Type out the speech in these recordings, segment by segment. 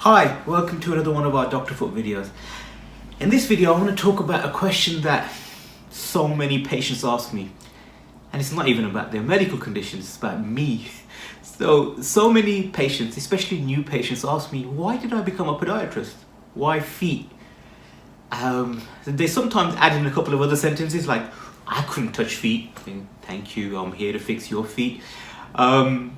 Hi, welcome to another one of our Dr. Foot videos. In this video, I want to talk about a question that so many patients ask me. And it's not even about their medical conditions, it's about me. So many patients, especially new patients, ask me, why did I become a podiatrist? Why feet? They sometimes add in a couple of other sentences like, I couldn't touch feet. I think, thank you, I'm here to fix your feet. But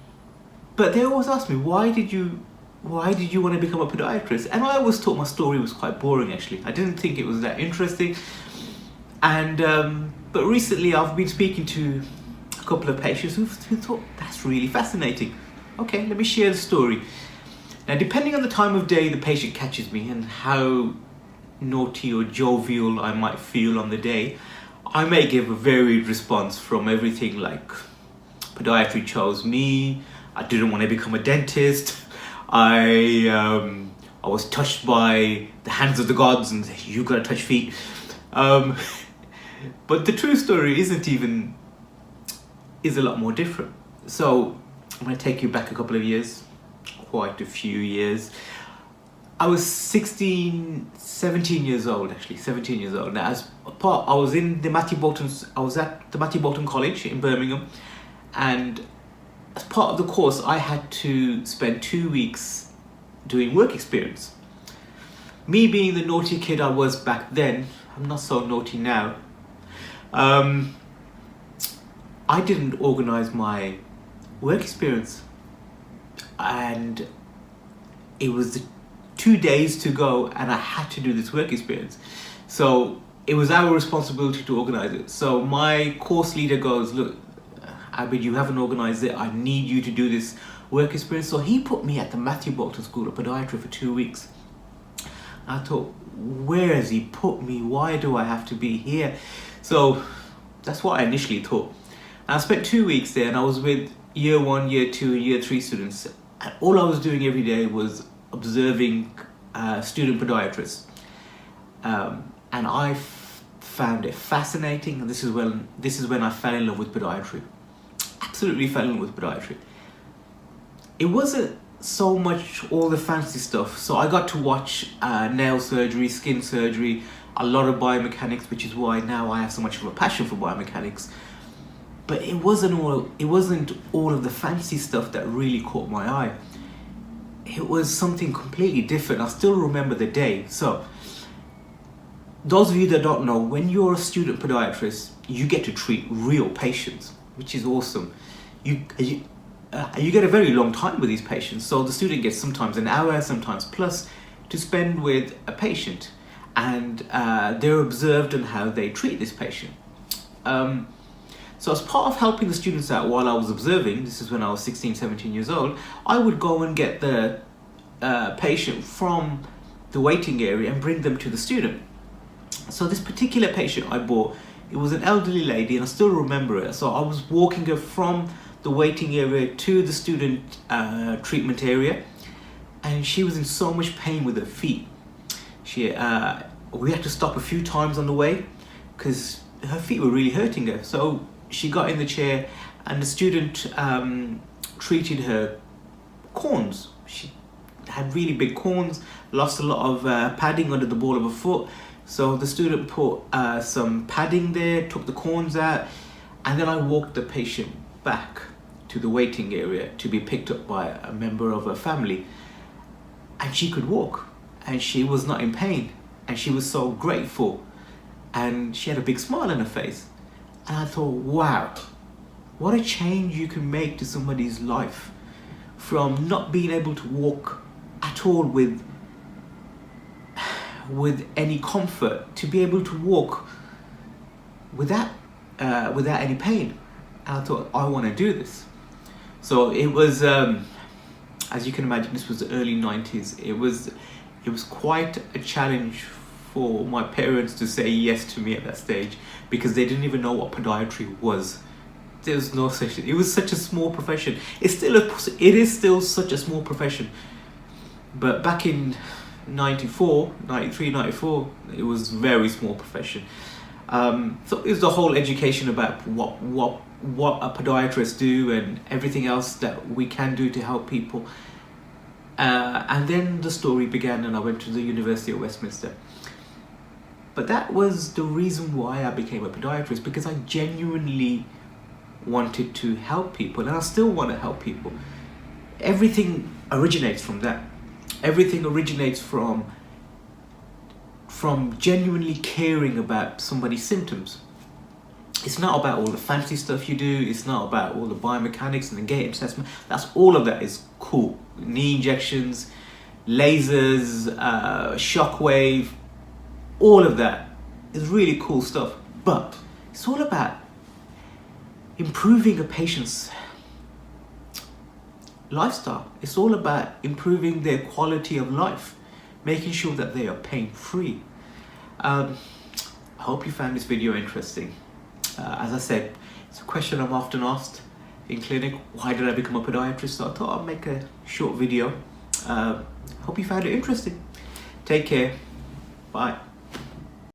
they always ask me, why did you want to become a podiatrist? And I always thought my story was quite boring, actually. I didn't think it was that interesting. And but recently I've been speaking to a couple of patients who thought that's really fascinating. Okay, let me share the story. Now, depending on the time of day the patient catches me and how naughty or jovial I might feel on the day, I may give a varied response, from everything like podiatry chose me, I didn't want to become a dentist, I was touched by the hands of the gods and you gotta touch feet. But the true story is a lot more different. So I'm gonna take you back a couple of years, quite a few years. I was 17 years old, actually, 17 years old. Now, I was at the Matthew Bolton College in Birmingham, and as part of the course, I had to spend 2 weeks doing work experience. Me being the naughty kid I was back then, I'm not so naughty now. I didn't organize my work experience, and it was 2 days to go, and I had to do this work experience. So it was our responsibility to organize it. So my course leader goes, look, Abid, you haven't organized it. I need you to do this work experience. So he put me at the Matthew Bolton School of Podiatry for 2 weeks. I thought, where has he put me? Why do I have to be here? So that's what I initially thought. And I spent 2 weeks there, and I was with year 1, year 2, and year 3 students. And all I was doing every day was observing student podiatrists. And I found it fascinating. And this is when I fell in love with podiatry. Absolutely fell in love with podiatry. It wasn't so much all the fancy stuff. So I got to watch nail surgery, skin surgery, a lot of biomechanics, which is why now I have so much of a passion for biomechanics. But it wasn't all of the fancy stuff that really caught my eye. It was something completely different. I still remember the day. So those of you that don't know, when you're a student podiatrist, you get to treat real patients, which is awesome. You get a very long time with these patients. So the student gets sometimes an hour, sometimes plus, to spend with a patient, and they're observed on how they treat this patient. So as part of helping the students out while I was observing, this is when I was 16, 17 years old, I would go and get the patient from the waiting area and bring them to the student. So this particular patient I brought, it was an elderly lady, and I still remember it. So I was walking her from the waiting area to the student treatment area, and she was in so much pain with her feet. We had to stop a few times on the way because her feet were really hurting her. So she got in the chair, and the student treated her corns. She had really big corns, lost a lot of padding under the ball of her foot. So the student put some padding there, took the corns out, and then I walked the patient back to the waiting area to be picked up by a member of her family. And she could walk, and she was not in pain, and she was so grateful, and she had a big smile on her face. And I thought, wow, what a change you can make to somebody's life, from not being able to walk at all with any comfort, to be able to walk without any pain. And I thought, I want to do this. So it was, as you can imagine, this was the early 90s. It was quite a challenge for my parents to say yes to me at that stage, because they didn't even know what podiatry was. There was no such thing. It was such a small profession. It is still such a small profession. But back in 93, 94, it was a very small profession. So it was the whole education about what a podiatrist do and everything else that we can do to help people. And then the story began and I went to the University of Westminster. But that was the reason why I became a podiatrist, because I genuinely wanted to help people, and I still want to help people. Everything originates from that. Everything originates from genuinely caring about somebody's symptoms. It's not about all the fancy stuff you do. It's not about all the biomechanics and the gait assessment. All of that is cool. Knee injections, lasers, shockwave, all of that is really cool stuff. But it's all about improving a patient's lifestyle. It's all about improving their quality of life, making sure that they are pain-free. I hope you found this video interesting. As I said, it's a question I'm often asked in clinic. Why did I become a podiatrist? So I thought I'd make a short video. Hope you found it interesting. Take care. Bye.